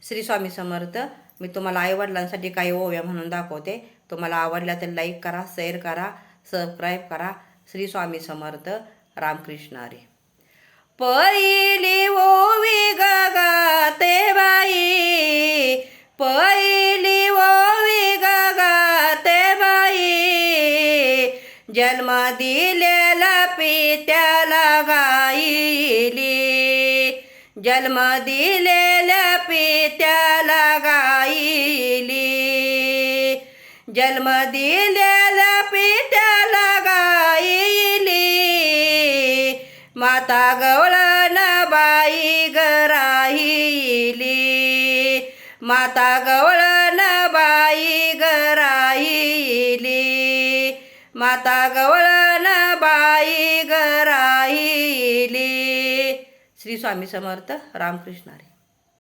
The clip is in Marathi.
श्री स्वामी समर्थ. मी तुम्हाला आईवडिलांसाठी काही ओव्या म्हणून दाखवते. तुम्हाला आवडल्या तर लाईक करा, शेअर करा, सबस्क्राईब करा. श्री स्वामी समर्थ. रामकृष्ण हरी. पहिली ओवी गगाते बाई, पहिली ओवी गगाते बाई, जन्म दिलेला पित्याला गाईली, जन्म दिलेल्या पित्याला गाईली, जन्म दिलेल्या पित्याला गाईली. माता गवळण बाई गराहिली, माता गवळण बाई गराहिली, माता गवळण बाई गराहिली. श्री स्वामी समर्थ. रामकृष्ण हरी.